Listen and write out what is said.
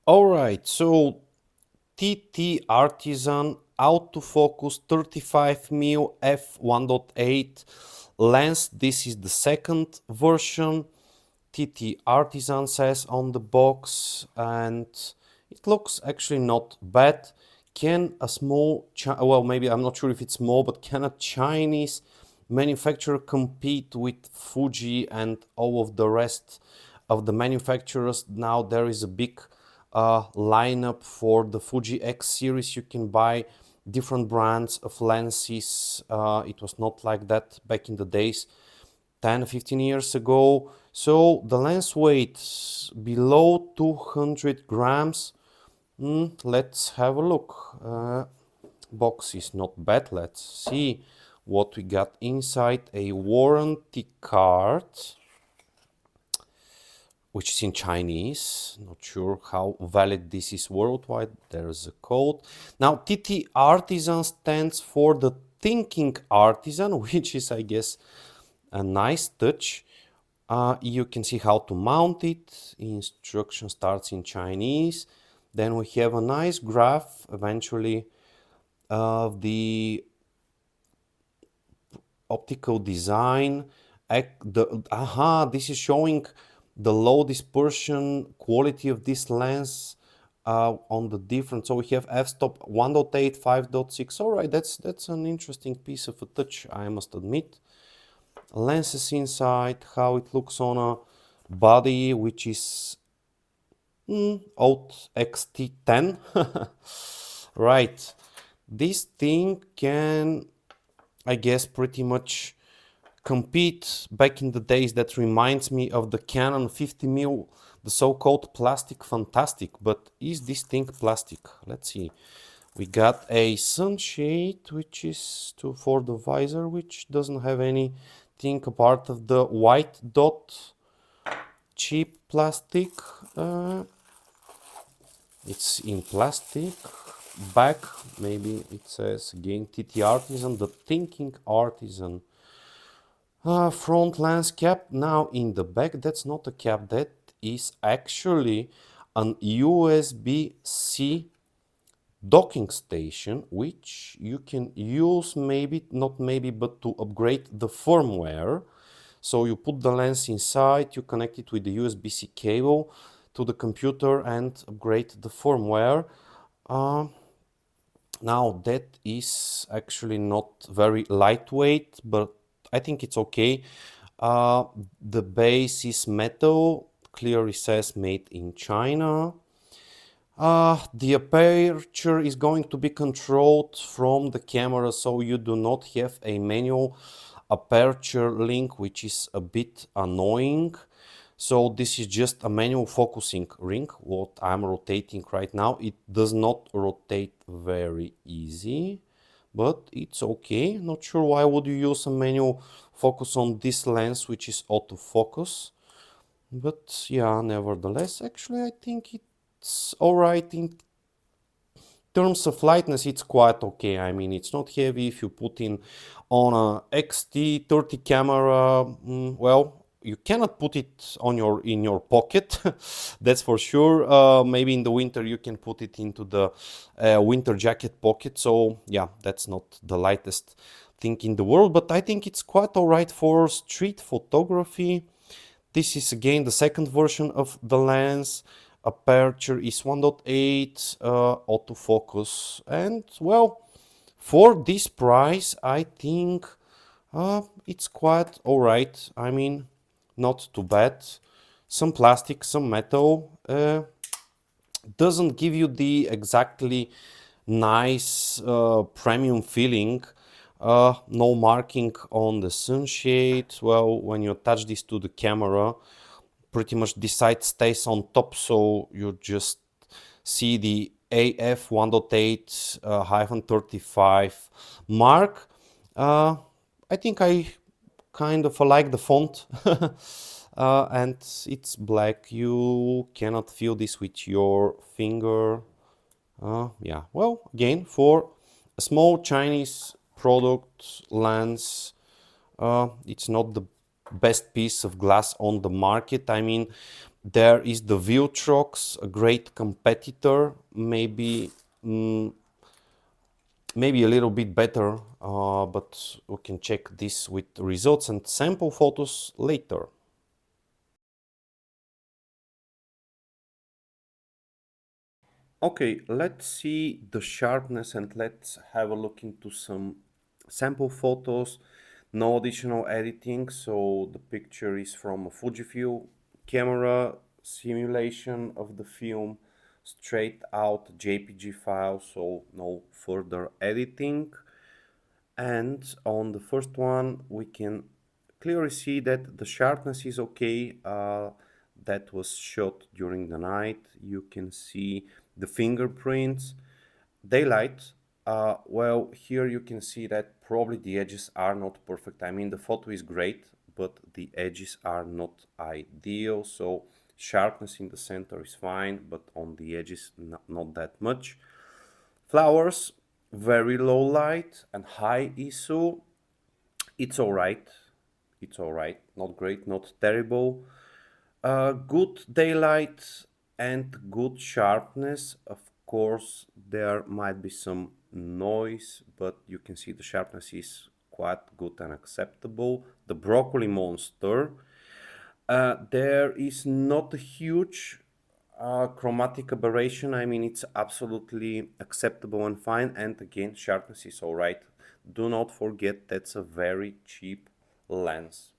Alright, so Ttartisan autofocus 35mm f1.8 lens. This is the second version. Ttartisan says on the box, and it looks actually not bad. Can a small, well, maybe I'm not sure if it's small, but can a Chinese manufacturer compete with Fuji and all of the rest of the manufacturers? Now there is a big lineup for the Fuji X series. You can buy different brands of lenses. It was not like that back in the days, 10, 15 years ago. So the lens weight below 200 grams. Let's have a look. Box is not bad. Let's see what we got inside. A warranty card, which is in Chinese. Not sure how valid this is worldwide. There's a code. Now, Ttartisan stands for the thinking artisan, which is, I guess, a nice touch. You can see how to mount it. Instruction starts in Chinese. Then we have a nice graph eventually of the optical design. This is showing the low dispersion quality of this lens on the different. So we have f-stop 1.8, 5.6. All right, that's an interesting piece of a touch, I must admit. Lenses inside, how it looks on a body, which is old XT10. Right, this thing can, I guess, pretty much compete. Back in the days, that reminds me of the Canon 50mm, the so-called plastic fantastic. But is this thing plastic? Let's see. We got a sunshade, which is for the visor, which doesn't have anything apart of the white dot. Cheap plastic. It's in plastic. Back, maybe it says again Ttartisan, the thinking artisan. Front lens cap. Now in the back, that's not a cap, that is actually an USB-C docking station, which you can use, maybe, not maybe, but to upgrade the firmware. So you put the lens inside, you connect it with the USB-C cable to the computer and upgrade the firmware. Now that is actually not very lightweight, but I think it's okay. The base is metal, clearly says made in China. The aperture is going to be controlled from the camera, so you do not have a manual aperture link, which is a bit annoying. So this is just a manual focusing ring, what I'm rotating right now. It does not rotate very easy, but it's okay. Not sure why would you use a manual focus on this lens, which is autofocus. But yeah, nevertheless, actually I think it's alright. In terms of lightness, it's quite okay. I mean, it's not heavy. If you put in on a XT30 camera, well, you cannot put it on in your pocket. That's for sure. Maybe in the winter you can put it into the winter jacket pocket. So yeah, that's not the lightest thing in the world, but I think it's quite alright for street photography. This is again the second version of the lens. Aperture is 1.8, autofocus, and well, for this price I think it's quite alright. I mean, not too bad. Some plastic, some metal. Doesn't give you the exactly nice premium feeling. No marking on the sunshade. Well, when you attach this to the camera, pretty much this side stays on top, so you just see the AF 1.8 35 mark. I think I kind of like the font. And it's black. You cannot feel this with your finger. Yeah, well, again, for a small Chinese product lens, it's not the best piece of glass on the market. I mean, There is the Viltrox, a great competitor, maybe maybe a little bit better, but we can check this with results and sample photos later. Okay, let's see the sharpness and let's have a look into some sample photos. No additional editing, so the picture is from a Fujifilm camera, simulation of the film, straight out JPG file, so no further editing. And on the first one we can clearly see that the sharpness is okay. That was shot during the night. You can see the fingerprints. Daylight, well, here you can see that probably the edges are not perfect. I mean, the photo is great, but the edges are not ideal, so sharpness in the center is fine, but on the edges not that much. Flowers, very low light and high ISO. It's all right. It's all right. Not great, not terrible. Good daylight and good sharpness. Of course, there might be some noise, but you can see the sharpness is quite good and acceptable. The broccoli monster. There is not a huge chromatic aberration. I mean, it's absolutely acceptable and fine. And again, sharpness is all right. Do not forget that's a very cheap lens.